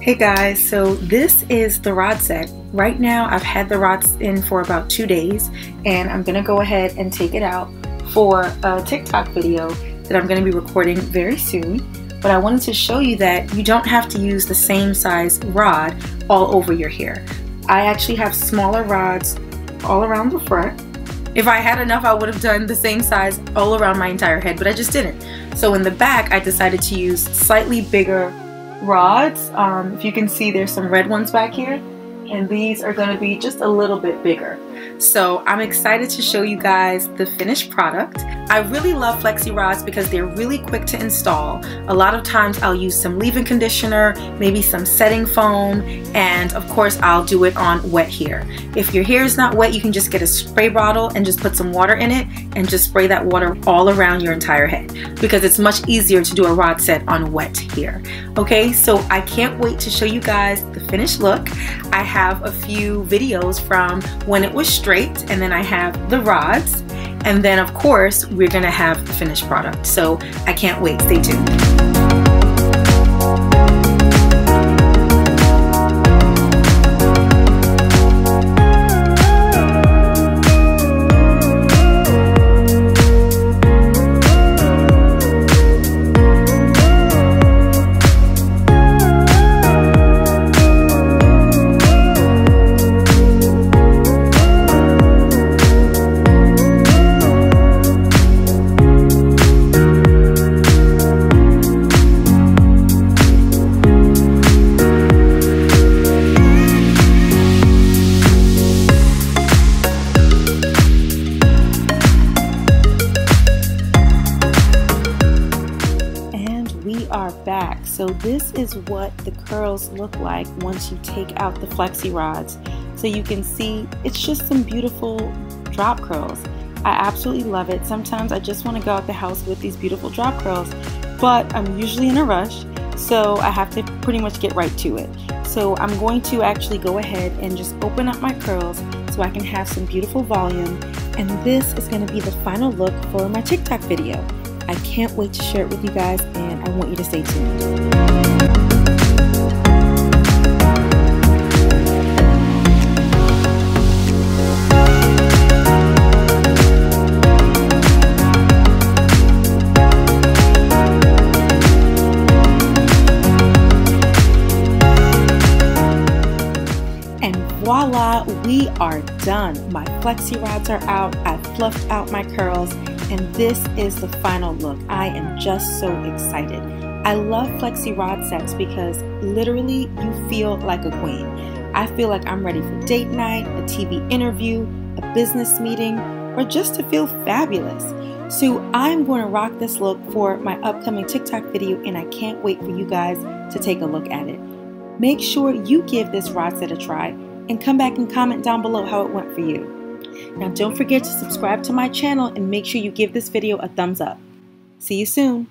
Hey guys, so this is the rod set. Right now I've had the rods in for about 2 days and I'm gonna go ahead and take it out for a TikTok video that I'm gonna be recording very soon. But I wanted to show you that you don't have to use the same size rod all over your hair. I actually have smaller rods all around the front. If I had enough, I would have done the same size all around my entire head, but I just didn't. So in the back, I decided to use slightly bigger rods. If you can see, there's some red ones back here, and these are going to be just a little bit bigger. So I'm excited to show you guys the finished product. I really love Flexi rods because they're really quick to install. A lot of times I'll use some leave-in conditioner, maybe some setting foam, and of course I'll do it on wet hair. If your hair is not wet, you can just get a spray bottle and just put some water in it and just spray that water all around your entire head because it's much easier to do a rod set on wet hair. Okay, so I can't wait to show you guys the finished look. I have a few videos from when it was straight, and then I have the rods, and then of course we're gonna have the finished product. So I can't wait, stay tuned. Back. So this is what the curls look like once you take out the Flexi rods. So you can see it's just some beautiful drop curls. I absolutely love it. Sometimes I just want to go out the house with these beautiful drop curls, but I'm usually in a rush, so I have to pretty much get right to it. So I'm going to actually go ahead and just open up my curls so I can have some beautiful volume, and this is going to be the final look for my TikTok video. I can't wait to share it with you guys, and I want you to stay tuned. And voila, we are done. My Flexi rods are out. I fluffed out my curls, and this is the final look. I am just so excited. I love Flexi rod sets because literally you feel like a queen. I feel like I'm ready for date night, a TV interview, a business meeting, or just to feel fabulous. So I'm going to rock this look for my upcoming TikTok video, and I can't wait for you guys to take a look at it. Make sure you give this rod set a try and come back and comment down below how it went for you. Now don't forget to subscribe to my channel and make sure you give this video a thumbs up. See you soon.